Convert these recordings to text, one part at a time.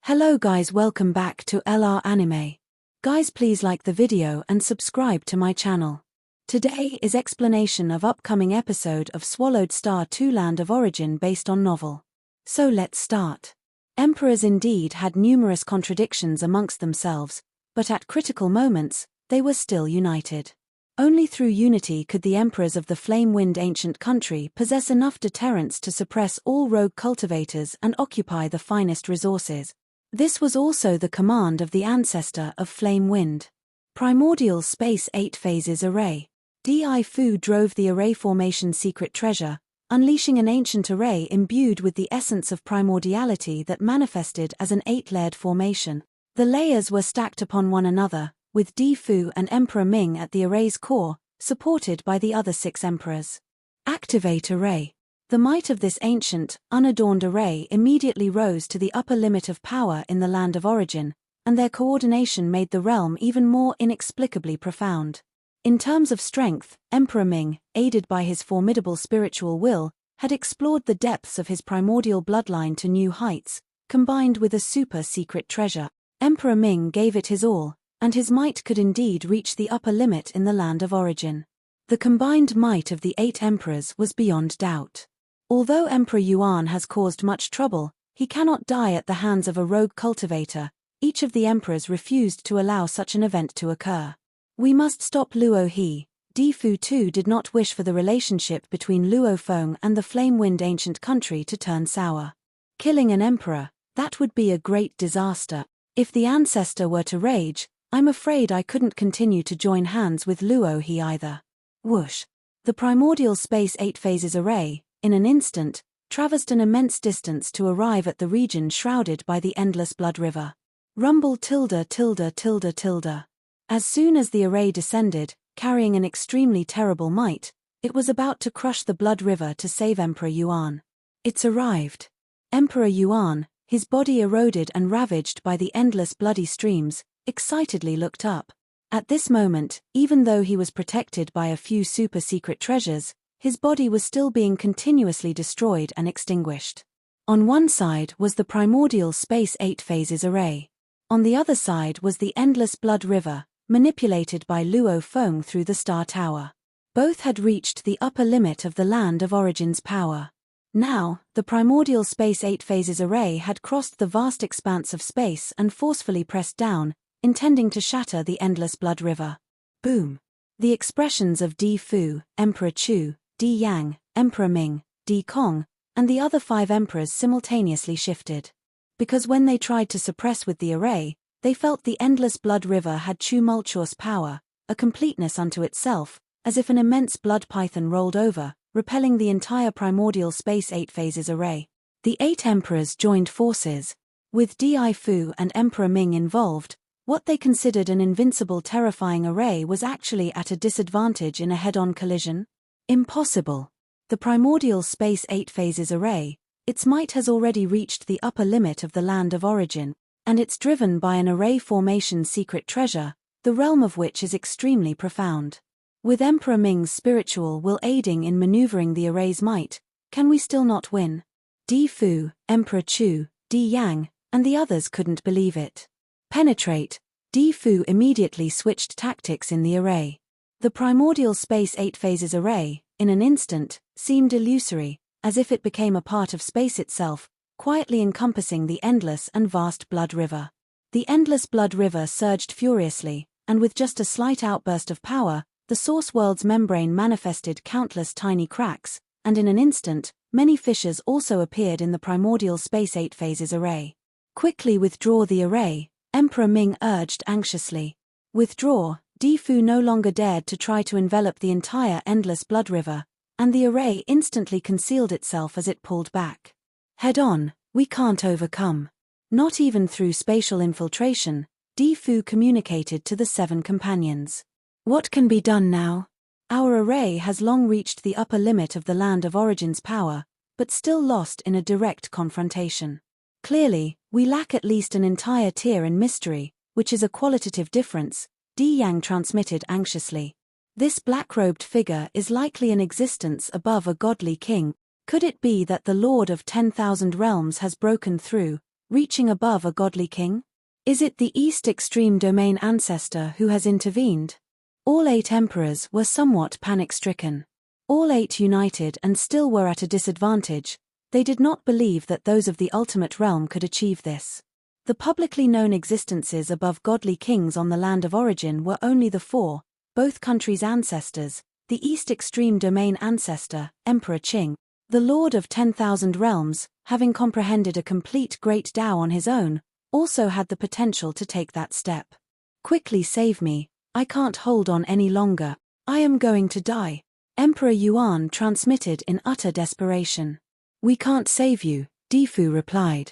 Hello guys, welcome back to LR Anime. Guys, please like the video and subscribe to my channel. Today is explanation of upcoming episode of Swallowed Star 2 Land of Origin based on novel. So let's start. Emperors indeed had numerous contradictions amongst themselves, but at critical moments, they were still united. Only through unity could the emperors of the flame-wind ancient country possess enough deterrence to suppress all rogue cultivators and occupy the finest resources. This was also the command of the ancestor of Flame Wind. Primordial Space 8 Phases Array. Di Fu drove the array formation secret treasure, unleashing an ancient array imbued with the essence of primordiality that manifested as an 8-layered formation. The layers were stacked upon one another, with Di Fu and Emperor Ming at the array's core, supported by the other 6 emperors. Activate Array. The might of this ancient, unadorned array immediately rose to the upper limit of power in the Land of Origin, and their coordination made the realm even more inexplicably profound. In terms of strength, Emperor Ming, aided by his formidable spiritual will, had explored the depths of his primordial bloodline to new heights, combined with a super-secret treasure. Emperor Ming gave it his all, and his might could indeed reach the upper limit in the Land of Origin. The combined might of the 8 emperors was beyond doubt. Although Emperor Yuan has caused much trouble, he cannot die at the hands of a rogue cultivator. Each of the emperors refused to allow such an event to occur. We must stop Luo He. Di Fu too did not wish for the relationship between Luo Feng and the Flame-Wind ancient country to turn sour. Killing an emperor, that would be a great disaster. If the ancestor were to rage, I'm afraid I couldn't continue to join hands with Luo He either. Whoosh. The primordial space 8 phases array, in an instant, traversed an immense distance to arrive at the region shrouded by the endless blood river. Rumble tilde tilde tilde tilde. As soon as the array descended, carrying an extremely terrible might, it was about to crush the blood river to save Emperor Yuan. It's arrived. Emperor Yuan, his body eroded and ravaged by the endless bloody streams, excitedly looked up. At this moment, even though he was protected by a few super-secret treasures, his body was still being continuously destroyed and extinguished. On one side was the primordial space 8 phases array. On the other side was the endless blood river, manipulated by Luo Feng through the Star Tower. Both had reached the upper limit of the Land of Origin's power. Now, the primordial space 8 phases array had crossed the vast expanse of space and forcefully pressed down, intending to shatter the endless blood river. Boom! The expressions of Di Fu, Emperor Chu, Di Yang, Emperor Ming, Di Kong, and the other 5 emperors simultaneously shifted. Because when they tried to suppress with the array, they felt the endless blood river had tumultuous power, a completeness unto itself, as if an immense blood python rolled over, repelling the entire primordial space 8 phases array. The 8 emperors joined forces. With Di Fu and Emperor Ming involved, what they considered an invincible terrifying array was actually at a disadvantage in a head-on collision. Impossible. The primordial space 8 phases array, its might has already reached the upper limit of the Land of Origin, and it's driven by an array formation secret treasure, the realm of which is extremely profound. With Emperor Ming's spiritual will aiding in maneuvering the array's might, can we still not win? Di Fu, Emperor Chu, Di Yang, and the others couldn't believe it. Penetrate. Di Fu immediately switched tactics in the array. The primordial space 8 phases array, in an instant, seemed illusory, as if it became a part of space itself, quietly encompassing the endless and vast blood river. The endless blood river surged furiously, and with just a slight outburst of power, the source world's membrane manifested countless tiny cracks, and in an instant, many fissures also appeared in the primordial space 8 phases array. Quickly withdraw the array, Emperor Ming urged anxiously. Withdraw. Di Fu no longer dared to try to envelop the entire endless blood river, and the array instantly concealed itself as it pulled back. Head on, we can't overcome. Not even through spatial infiltration, Di Fu communicated to the 7 companions. What can be done now? Our array has long reached the upper limit of the Land of Origin's power, but still lost in a direct confrontation. Clearly, we lack at least an entire tier in mystery, which is a qualitative difference, Di Yang transmitted anxiously. This black-robed figure is likely in existence above a godly king. Could it be that the Lord of 10,000 realms has broken through, reaching above a godly king? Is it the East Extreme Domain ancestor who has intervened? All 8 emperors were somewhat panic-stricken. All 8 united and still were at a disadvantage. They did not believe that those of the ultimate realm could achieve this. The publicly known existences above godly kings on the land of origin were only the 4, both countries' ancestors, the East Extreme Domain ancestor, Emperor Ching, the Lord of 10,000 realms, having comprehended a complete Great Tao on his own, also had the potential to take that step. Quickly save me, I can't hold on any longer, I am going to die. Emperor Yuan transmitted in utter desperation. We can't save you, Difu replied.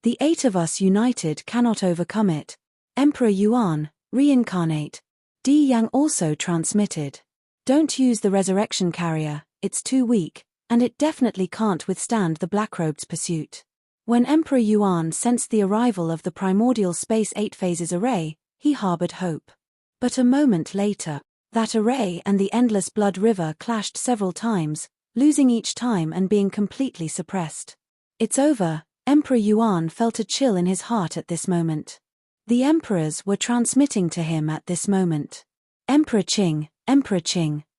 The 8 of us united cannot overcome it. Emperor Yuan, reincarnate. Di Yang also transmitted. Don't use the resurrection carrier, it's too weak, and it definitely can't withstand the Blackrobed's pursuit. When Emperor Yuan sensed the arrival of the primordial space 8 phases array, he harbored hope. But a moment later, that array and the endless blood river clashed several times, losing each time and being completely suppressed. It's over, Emperor Yuan felt a chill in his heart at this moment. The emperors were transmitting to him at this moment. Emperor Ching,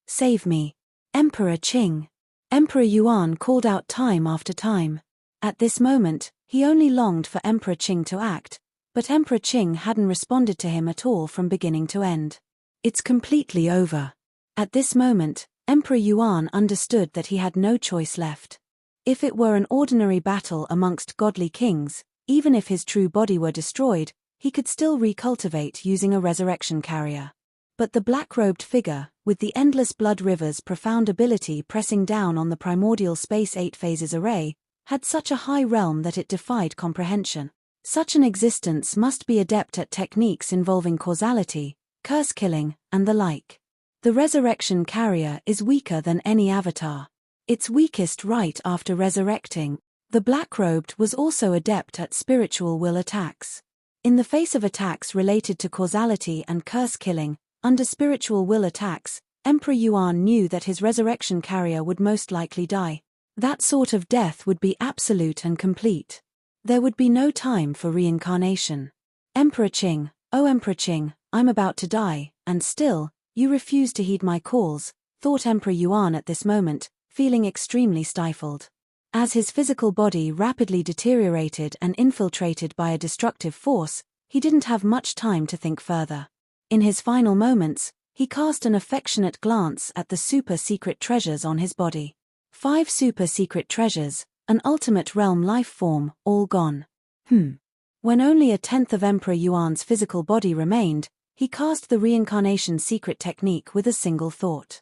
save me. Emperor Ching. Emperor Yuan called out time after time. At this moment, he only longed for Emperor Ching to act, but Emperor Ching hadn't responded to him at all from beginning to end. It's completely over. At this moment, Emperor Yuan understood that he had no choice left. If it were an ordinary battle amongst godly kings, even if his true body were destroyed, he could still recultivate using a resurrection carrier. But the black-robed figure, with the endless blood river's profound ability pressing down on the primordial space 8 phases array, had such a high realm that it defied comprehension. Such an existence must be adept at techniques involving causality, curse killing, and the like. The resurrection carrier is weaker than any avatar. Its weakest right after resurrecting. The black-robed was also adept at spiritual will attacks. In the face of attacks related to causality and curse killing, under spiritual will attacks, Emperor Yuan knew that his resurrection carrier would most likely die. That sort of death would be absolute and complete. There would be no time for reincarnation. Emperor Ching, oh Emperor Ching, I'm about to die, and still, you refuse to heed my calls, thought Emperor Yuan at this moment, feeling extremely stifled. As his physical body rapidly deteriorated and infiltrated by a destructive force, he didn't have much time to think further. In his final moments, he cast an affectionate glance at the super-secret treasures on his body. 5 super-secret treasures, an ultimate realm life form, all gone. When only a tenth of Emperor Yuan's physical body remained, he cast the reincarnation secret technique with a single thought.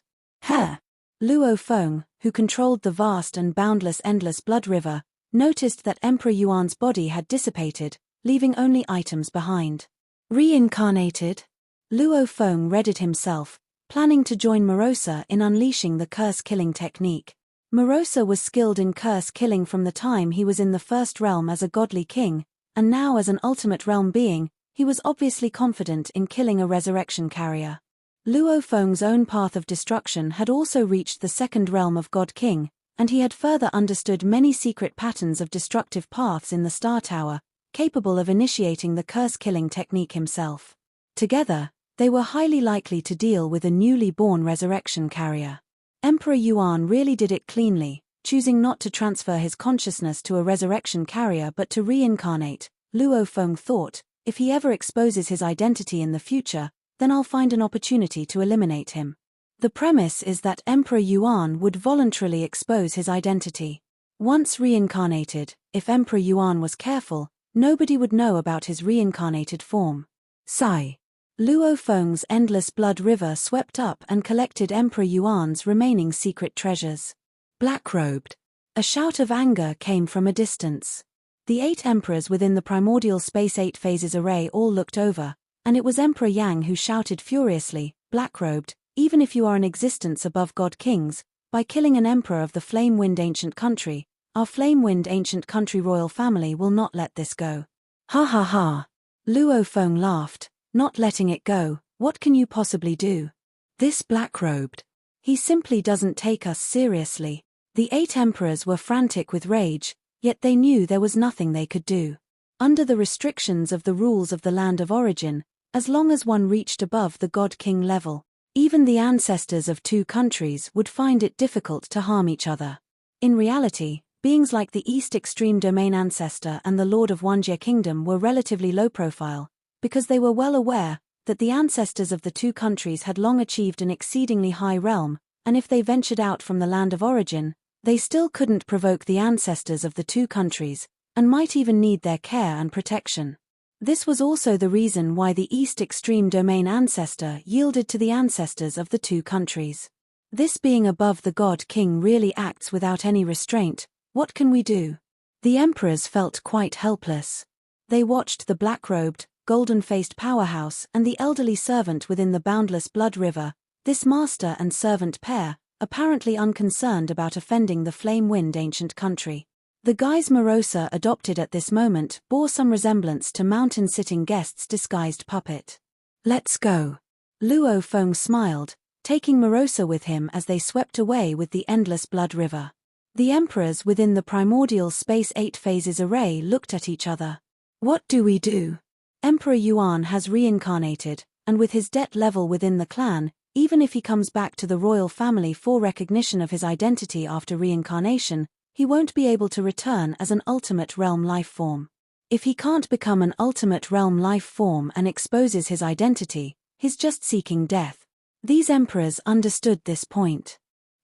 Luo Feng, who controlled the vast and boundless endless blood river, noticed that Emperor Yuan's body had dissipated, leaving only items behind. Reincarnated? Luo Feng readied himself, planning to join Morosa in unleashing the curse-killing technique. Morosa was skilled in curse-killing from the time he was in the first realm as a godly king, and now as an ultimate realm being, he was obviously confident in killing a resurrection carrier. Luo Feng's own path of destruction had also reached the second realm of God King, and he had further understood many secret patterns of destructive paths in the Star Tower, capable of initiating the curse-killing technique himself. Together, they were highly likely to deal with a newly born resurrection carrier. Emperor Yuan really did it cleanly, choosing not to transfer his consciousness to a resurrection carrier but to reincarnate. Luo Feng thought, if he ever exposes his identity in the future, then I'll find an opportunity to eliminate him. The premise is that Emperor Yuan would voluntarily expose his identity. Once reincarnated, if Emperor Yuan was careful, nobody would know about his reincarnated form. Sigh. Luo Feng's endless blood river swept up and collected Emperor Yuan's remaining secret treasures. Black-robed. A shout of anger came from a distance. The 8 emperors within the primordial space 8 phases array all looked over, and it was Emperor Yang who shouted furiously, Black-robed, even if you are an existence above God Kings, by killing an emperor of the Flame-Wind Ancient Country, our Flame-Wind Ancient Country royal family will not let this go. Ha ha ha. Luo Feng laughed, not letting it go, what can you possibly do? This black-robed. He simply doesn't take us seriously. The 8 emperors were frantic with rage, yet they knew there was nothing they could do. Under the restrictions of the rules of the land of origin, as long as one reached above the God-King level, even the ancestors of two countries would find it difficult to harm each other. In reality, beings like the East Extreme Domain Ancestor and the Lord of Wanjie Kingdom were relatively low profile, because they were well aware that the ancestors of the two countries had long achieved an exceedingly high realm, and if they ventured out from the land of origin, they still couldn't provoke the ancestors of the two countries, and might even need their care and protection. This was also the reason why the East Extreme Domain Ancestor yielded to the ancestors of the two countries. This being above the God-King really acts without any restraint. What can we do? The emperors felt quite helpless. They watched the black-robed, golden-faced powerhouse and the elderly servant within the boundless blood river, this master and servant pair, apparently unconcerned about offending the flame-wind ancient country. The guise Morosa adopted at this moment bore some resemblance to mountain-sitting guest's disguised puppet. "Let's go." Luo Feng smiled, taking Morosa with him as they swept away with the endless blood river. The emperors within the primordial Space 8 phases array looked at each other. What do we do? Emperor Yuan has reincarnated, and with his debt level within the clan, even if he comes back to the royal family for recognition of his identity after reincarnation, he won't be able to return as an ultimate realm life form. If he can't become an ultimate realm life form and exposes his identity, he's just seeking death. These emperors understood this point.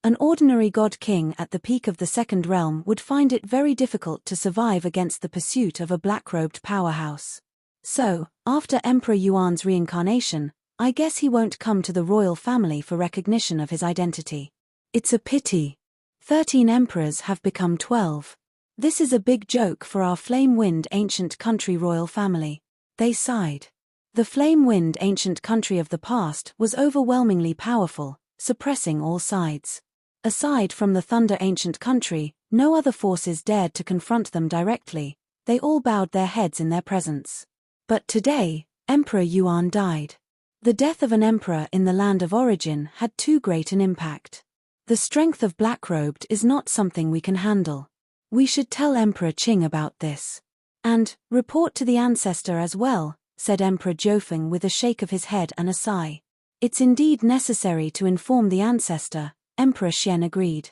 An ordinary god-king at the peak of the second realm would find it very difficult to survive against the pursuit of a black-robed powerhouse. So, after Emperor Yuan's reincarnation, I guess he won't come to the royal family for recognition of his identity. It's a pity. 13 emperors have become 12. This is a big joke for our flame-wind ancient country royal family. They sighed. The flame-wind ancient country of the past was overwhelmingly powerful, suppressing all sides. Aside from the thunder ancient country, no other forces dared to confront them directly. They all bowed their heads in their presence. But today, Emperor Yuan died. The death of an emperor in the land of origin had too great an impact. The strength of Black-Robed is not something we can handle. We should tell Emperor Ching about this. And, report to the ancestor as well, said Emperor Jiufeng with a shake of his head and a sigh. It's indeed necessary to inform the ancestor, Emperor Xian agreed.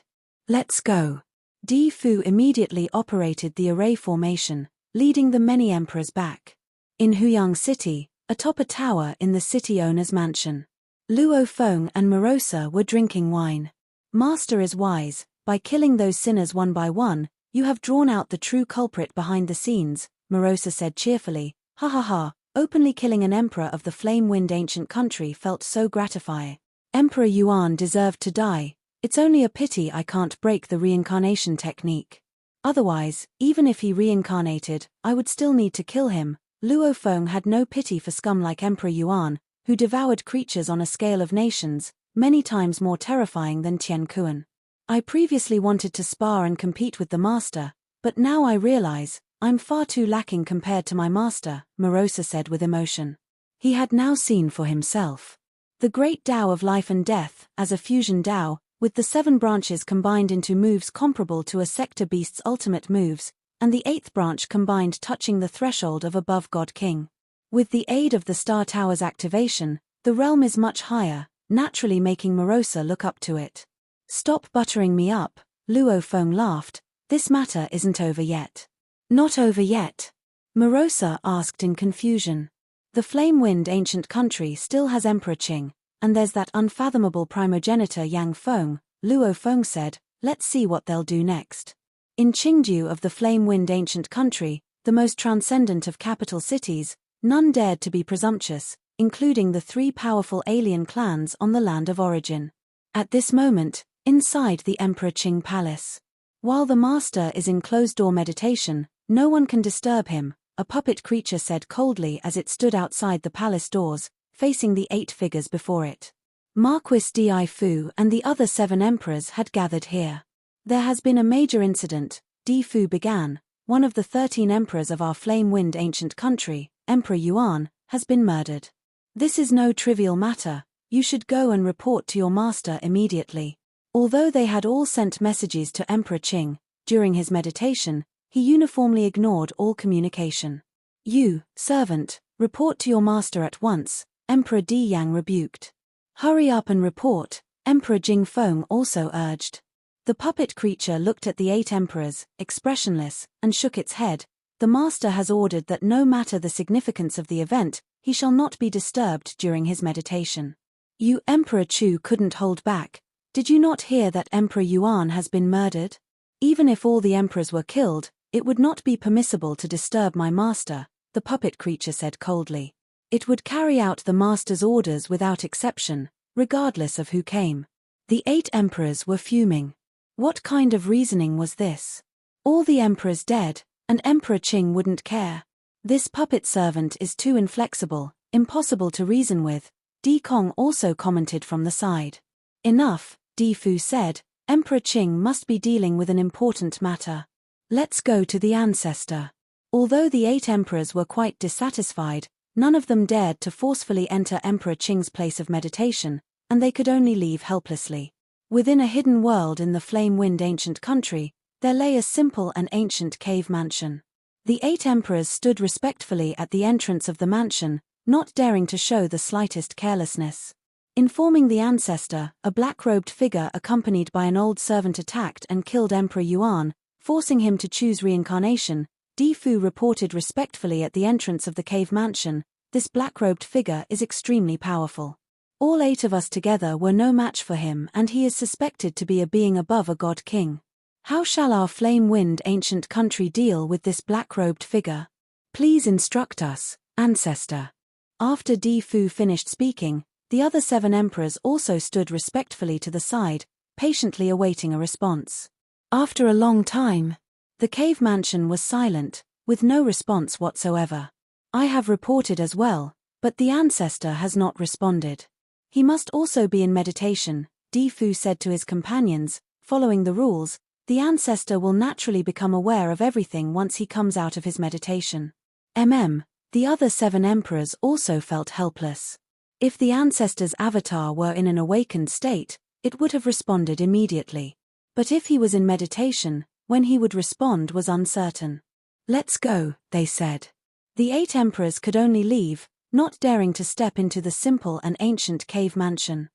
Let's go. Di Fu immediately operated the array formation, leading the many emperors back. In Huyang City, atop a tower in the city owner's mansion, Luo Feng and Morosa were drinking wine. Master is wise, by killing those sinners one by one, you have drawn out the true culprit behind the scenes, Morosa said cheerfully. Ha ha ha, openly killing an emperor of the flame-wind ancient country felt so gratifying. Emperor Yuan deserved to die, it's only a pity I can't break the reincarnation technique. Otherwise, even if he reincarnated, I would still need to kill him. Luo Feng had no pity for scum like Emperor Yuan, who devoured creatures on a scale of nations, many times more terrifying than Tian Kuan. I previously wanted to spar and compete with the master, but now I realize, I'm far too lacking compared to my master, Morosa said with emotion. He had now seen for himself. The great Tao of life and death, as a fusion Tao, with the 7 branches combined into moves comparable to a sector beast's ultimate moves, and the 8th branch combined touching the threshold of above God King. With the aid of the Star Tower's activation, the realm is much higher, naturally making Morosa look up to it. Stop buttering me up, Luo Feng laughed, this matter isn't over yet. Not over yet? Morosa asked in confusion. The flame-wind ancient country still has Emperor Ching, and there's that unfathomable primogenitor Yang Feng, Luo Feng said, let's see what they'll do next. In Qingju of the flame-wind ancient country, the most transcendent of capital cities, none dared to be presumptuous, including the 3 powerful alien clans on the land of origin. At this moment, inside the Emperor Qing Palace. While the master is in closed-door meditation, no one can disturb him, a puppet creature said coldly as it stood outside the palace doors, facing the 8 figures before it. Marquis Di Fu and the other 7 emperors had gathered here. There has been a major incident, Di Fu began. One of the 13 emperors of our flame-wind ancient country, Emperor Yuan, has been murdered. This is no trivial matter, you should go and report to your master immediately. Although they had all sent messages to Emperor Qing, during his meditation, he uniformly ignored all communication. You, servant, report to your master at once, Emperor Di Yang rebuked. Hurry up and report, Emperor Jing Feng also urged. The puppet creature looked at the 8 emperors, expressionless, and shook its head. The master has ordered that no matter the significance of the event, he shall not be disturbed during his meditation. You, Emperor Chu, couldn't hold back. Did you not hear that Emperor Yuan has been murdered? Even if all the emperors were killed, it would not be permissible to disturb my master, the puppet creature said coldly. It would carry out the master's orders without exception, regardless of who came. The 8 emperors were fuming. What kind of reasoning was this? All the emperors dead, and Emperor Ching wouldn't care. This puppet servant is too inflexible, impossible to reason with, Di Kong also commented from the side. Enough, Di Fu said, Emperor Ching must be dealing with an important matter. Let's go to the ancestor. Although the 8 emperors were quite dissatisfied, none of them dared to forcefully enter Emperor Ching's place of meditation, and they could only leave helplessly. Within a hidden world in the flame-wind ancient country, there lay a simple and ancient cave mansion. The 8 emperors stood respectfully at the entrance of the mansion, not daring to show the slightest carelessness. Informing the ancestor, a black-robed figure accompanied by an old servant attacked and killed Emperor Yuan, forcing him to choose reincarnation. Di Fu reported respectfully at the entrance of the cave mansion, this black-robed figure is extremely powerful. All 8 of us together were no match for him, and he is suspected to be a being above a god king. How shall our flame-wind ancient country deal with this black-robed figure? Please instruct us, ancestor. After Di Fu finished speaking, the other 7 emperors also stood respectfully to the side, patiently awaiting a response. After a long time, the cave mansion was silent, with no response whatsoever. I have reported as well, but the ancestor has not responded. He must also be in meditation, Di Fu said to his companions. Following the rules, the ancestor will naturally become aware of everything once he comes out of his meditation. The other 7 emperors also felt helpless. If the ancestor's avatar were in an awakened state, it would have responded immediately. But if he was in meditation, when he would respond was uncertain. Let's go, they said. The 8 emperors could only leave, not daring to step into the simple and ancient cave mansion.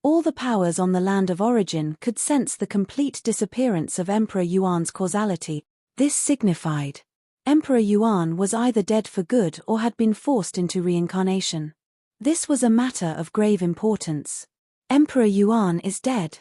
All the powers on the land of origin could sense the complete disappearance of Emperor Yuan's causality. This signified Emperor Yuan was either dead for good or had been forced into reincarnation. This was a matter of grave importance. Emperor Yuan is dead.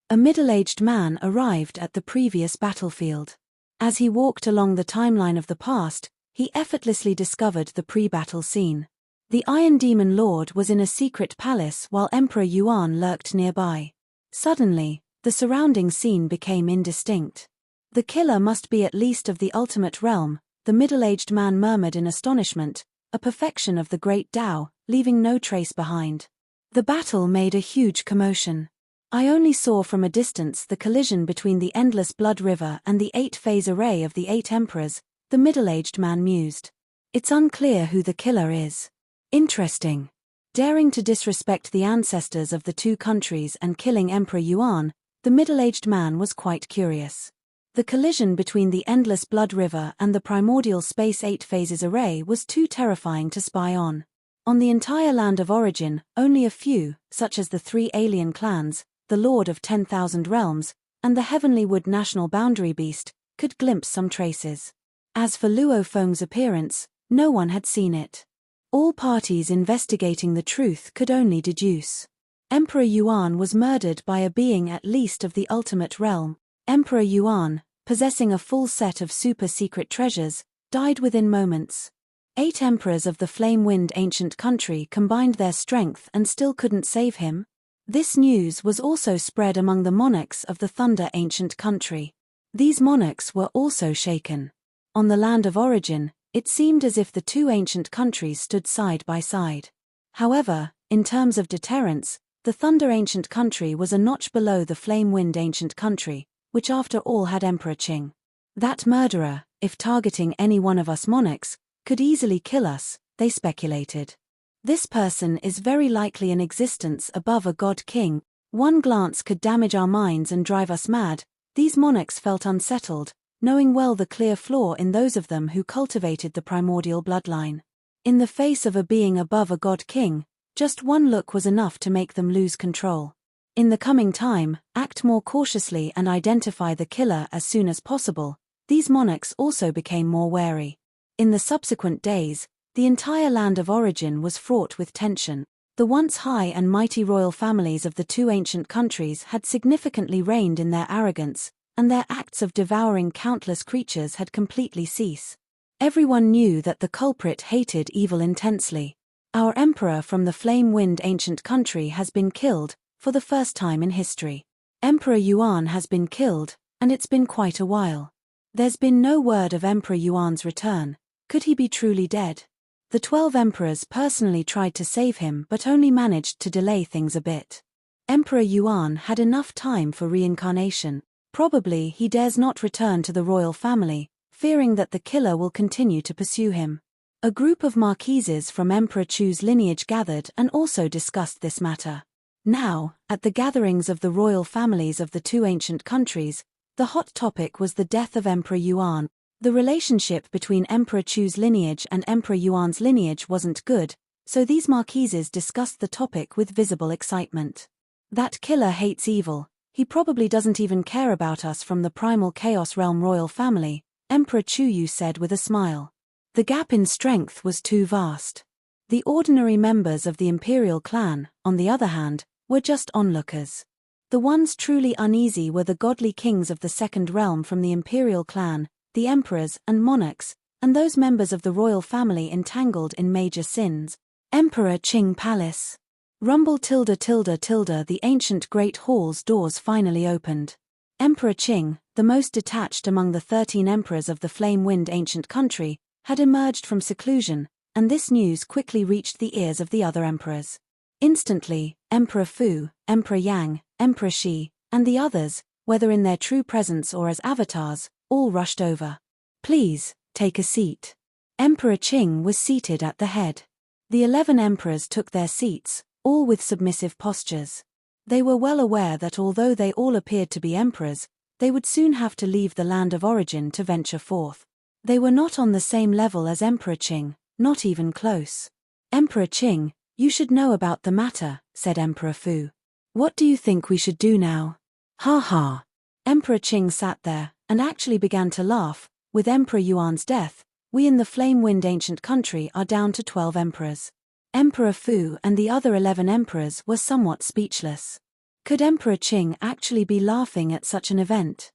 A middle-aged man arrived at the previous battlefield. As he walked along the timeline of the past, he effortlessly discovered the pre-battle scene. The Iron Demon Lord was in a secret palace while Emperor Yuan lurked nearby. Suddenly, the surrounding scene became indistinct. The killer must be at least of the ultimate realm, the middle-aged man murmured in astonishment, a perfection of the great Tao, leaving no trace behind. The battle made a huge commotion. I only saw from a distance the collision between the endless blood river and the 8-phase array of the 8 emperors, the middle-aged man mused. It's unclear who the killer is. Interesting. Daring to disrespect the ancestors of the 2 countries and killing Emperor Yuan, the middle-aged man was quite curious. The collision between the endless blood river and the primordial space 8 phases array was too terrifying to spy on. On the entire land of origin, only a few, such as the 3 alien clans, the Lord of 10,000 Realms, and the Heavenly Wood national boundary beast, could glimpse some traces. As for Luo Feng's appearance, no one had seen it. All parties investigating the truth could only deduce. Emperor Yuan was murdered by a being at least of the ultimate realm. Emperor Yuan, possessing a full set of super-secret treasures, died within moments. 8 emperors of the flame-wind ancient country combined their strength and still couldn't save him. This news was also spread among the monarchs of the Thunder ancient country. These monarchs were also shaken. On the land of origin, it seemed as if the 2 ancient countries stood side by side. However, in terms of deterrence, the Thunder ancient country was a notch below the Flame-Wind ancient country, which after all had Emperor Ching. That murderer, if targeting any one of us monarchs, could easily kill us, they speculated. This person is very likely in existence above a god king. One glance could damage our minds and drive us mad. These monarchs felt unsettled, knowing well the clear flaw in those of them who cultivated the primordial bloodline. In the face of a being above a god king, just one look was enough to make them lose control. In the coming time, act more cautiously and identify the killer as soon as possible. These monarchs also became more wary. In the subsequent days, the entire land of origin was fraught with tension. The once high and mighty royal families of the two ancient countries had significantly reigned in their arrogance, and their acts of devouring countless creatures had completely ceased. Everyone knew that the culprit hated evil intensely. Our emperor from the flame-wind ancient country has been killed, for the first time in history. Emperor Yuan has been killed, and it's been quite a while. There's been no word of Emperor Yuan's return. Could he be truly dead? The 12 emperors personally tried to save him but only managed to delay things a bit. Emperor Yuan had enough time for reincarnation. Probably he dares not return to the royal family, fearing that the killer will continue to pursue him. A group of marquises from Emperor Chu's lineage gathered and also discussed this matter. Now, at the gatherings of the royal families of the two ancient countries, the hot topic was the death of Emperor Yuan. The relationship between Emperor Chu's lineage and Emperor Yuan's lineage wasn't good, so these marquises discussed the topic with visible excitement. That killer hates evil. He probably doesn't even care about us from the primal chaos realm royal family, Emperor Chu said with a smile. The gap in strength was too vast. The ordinary members of the imperial clan, on the other hand, were just onlookers. The ones truly uneasy were the godly kings of the second realm from the imperial clan, the emperors and monarchs, and those members of the royal family entangled in major sins. Emperor Ching Palace. Rumble .. The ancient great hall's doors finally opened. Emperor Ching, the most detached among the 13 emperors of the flame-wind ancient country, had emerged from seclusion, and this news quickly reached the ears of the other emperors. Instantly, Emperor Fu, Emperor Yang, Emperor Shi, and the others, whether in their true presence or as avatars, all rushed over. Please, take a seat. Emperor Ching was seated at the head. The 11 emperors took their seats, all with submissive postures. They were well aware that although they all appeared to be emperors, they would soon have to leave the land of origin to venture forth. They were not on the same level as Emperor Ching, not even close. Emperor Ching, you should know about the matter, said Emperor Fu. What do you think we should do now? Ha ha. Emperor Ching sat there, and actually began to laugh. With Emperor Yuan's death, we in the flame-wind ancient country are down to 12 emperors. Emperor Fu and the other 11 emperors were somewhat speechless. Could Emperor Ching actually be laughing at such an event?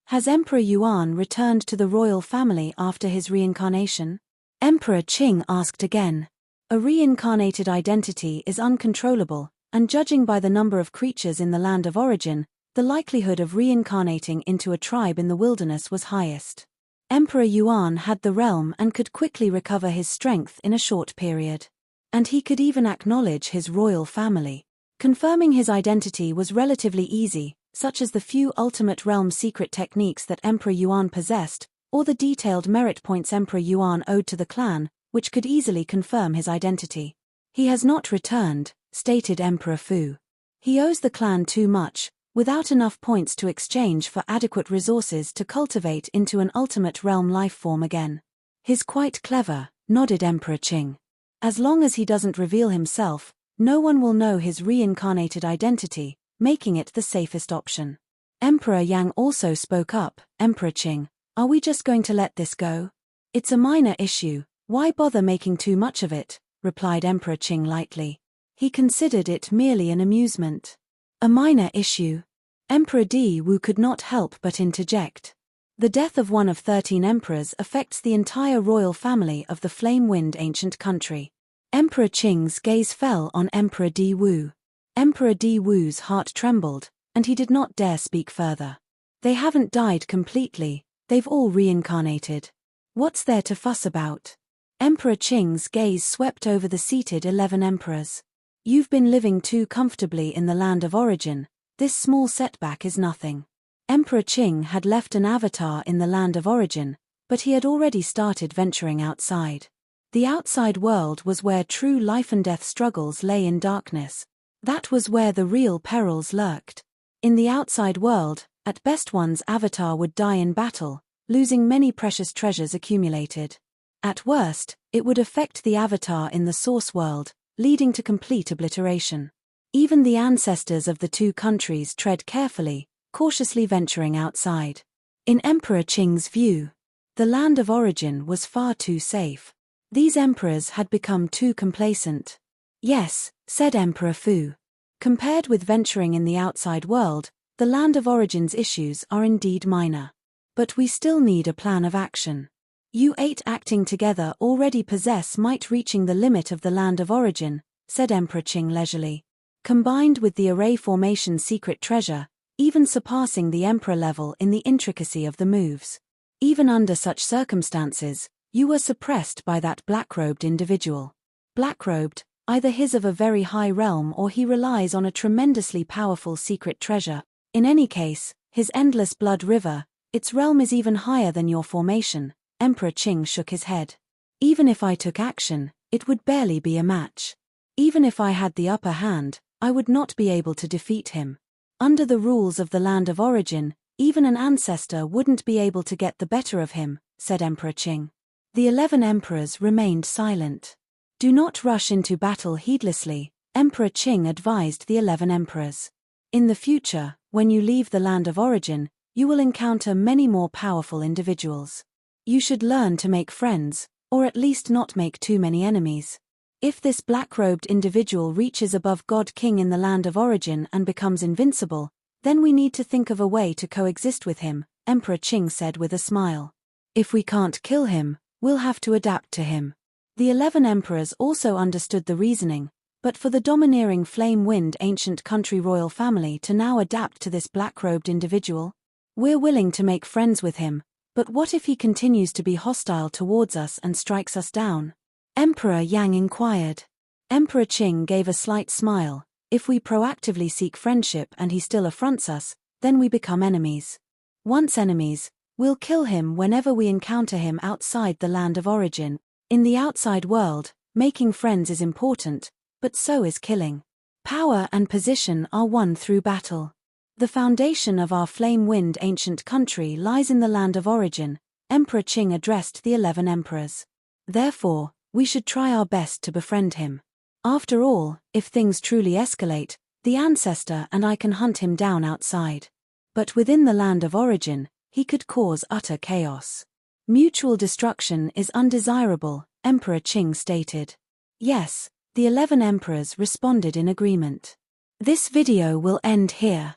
Has Emperor Yuan returned to the royal family after his reincarnation? Emperor Ching asked again. A reincarnated identity is uncontrollable, and judging by the number of creatures in the land of origin, the likelihood of reincarnating into a tribe in the wilderness was highest. Emperor Yuan had the realm and could quickly recover his strength in a short period. And he could even acknowledge his royal family. Confirming his identity was relatively easy, such as the few ultimate realm secret techniques that Emperor Yuan possessed, or the detailed merit points Emperor Yuan owed to the clan, which could easily confirm his identity. He has not returned, stated Emperor Fu. He owes the clan too much, without enough points to exchange for adequate resources to cultivate into an ultimate realm life form again. He's quite clever, nodded Emperor Ching. As long as he doesn't reveal himself, no one will know his reincarnated identity, making it the safest option. Emperor Yang also spoke up. Emperor Ching, are we just going to let this go? It's a minor issue, why bother making too much of it, replied Emperor Ching lightly. He considered it merely an amusement. A minor issue. Emperor Di Wu could not help but interject. The death of one of 13 emperors affects the entire royal family of the flame-wind ancient country. Emperor Qing's gaze fell on Emperor Di Wu. Emperor Di Wu's heart trembled, and he did not dare speak further. They haven't died completely, they've all reincarnated. What's there to fuss about? Emperor Qing's gaze swept over the seated 11 emperors. You've been living too comfortably in the land of origin, this small setback is nothing. Emperor Ching had left an avatar in the land of origin, but he had already started venturing outside. The outside world was where true life and death struggles lay in darkness. That was where the real perils lurked. In the outside world, at best one's avatar would die in battle, losing many precious treasures accumulated. At worst, it would affect the avatar in the source world, leading to complete obliteration. Even the ancestors of the two countries tread carefully, cautiously venturing outside. In Emperor Ching's view, the land of origin was far too safe. These emperors had become too complacent. Yes, said Emperor Fu. Compared with venturing in the outside world, the land of origin's issues are indeed minor. But we still need a plan of action. You 8 acting together already possess might reaching the limit of the land of origin, said Emperor Ching leisurely. Combined with the array formation secret treasure, even surpassing the emperor level in the intricacy of the moves. Even under such circumstances, you were suppressed by that black-robed individual. Black-robed, either his of a very high realm or he relies on a tremendously powerful secret treasure. In any case, his endless blood river, its realm is even higher than your formation. Emperor Ching shook his head. Even if I took action, it would barely be a match. Even if I had the upper hand, I would not be able to defeat him. Under the rules of the land of origin, even an ancestor wouldn't be able to get the better of him, said Emperor Ching. The 11 emperors remained silent. Do not rush into battle heedlessly, Emperor Ching advised the 11 emperors. In the future, when you leave the land of origin, you will encounter many more powerful individuals. You should learn to make friends, or at least not make too many enemies. If this black-robed individual reaches above God King in the land of origin and becomes invincible, then we need to think of a way to coexist with him, Emperor Ching said with a smile. If we can't kill him, we'll have to adapt to him. The 11 emperors also understood the reasoning, but for the domineering flame-wind ancient country royal family to now adapt to this black-robed individual? We're willing to make friends with him, but what if he continues to be hostile towards us and strikes us down? Emperor Yang inquired. Emperor Ching gave a slight smile. If we proactively seek friendship and he still affronts us, then we become enemies. Once enemies, we'll kill him whenever we encounter him outside the land of origin. In the outside world, making friends is important, but so is killing. Power and position are won through battle. The foundation of our flame-wind ancient country lies in the land of origin, Emperor Ching addressed the 11 emperors. Therefore, we should try our best to befriend him. After all, if things truly escalate, the ancestor and I can hunt him down outside. But within the land of origin, he could cause utter chaos. Mutual destruction is undesirable, Emperor Ching stated. Yes, the 11 emperors responded in agreement. This video will end here.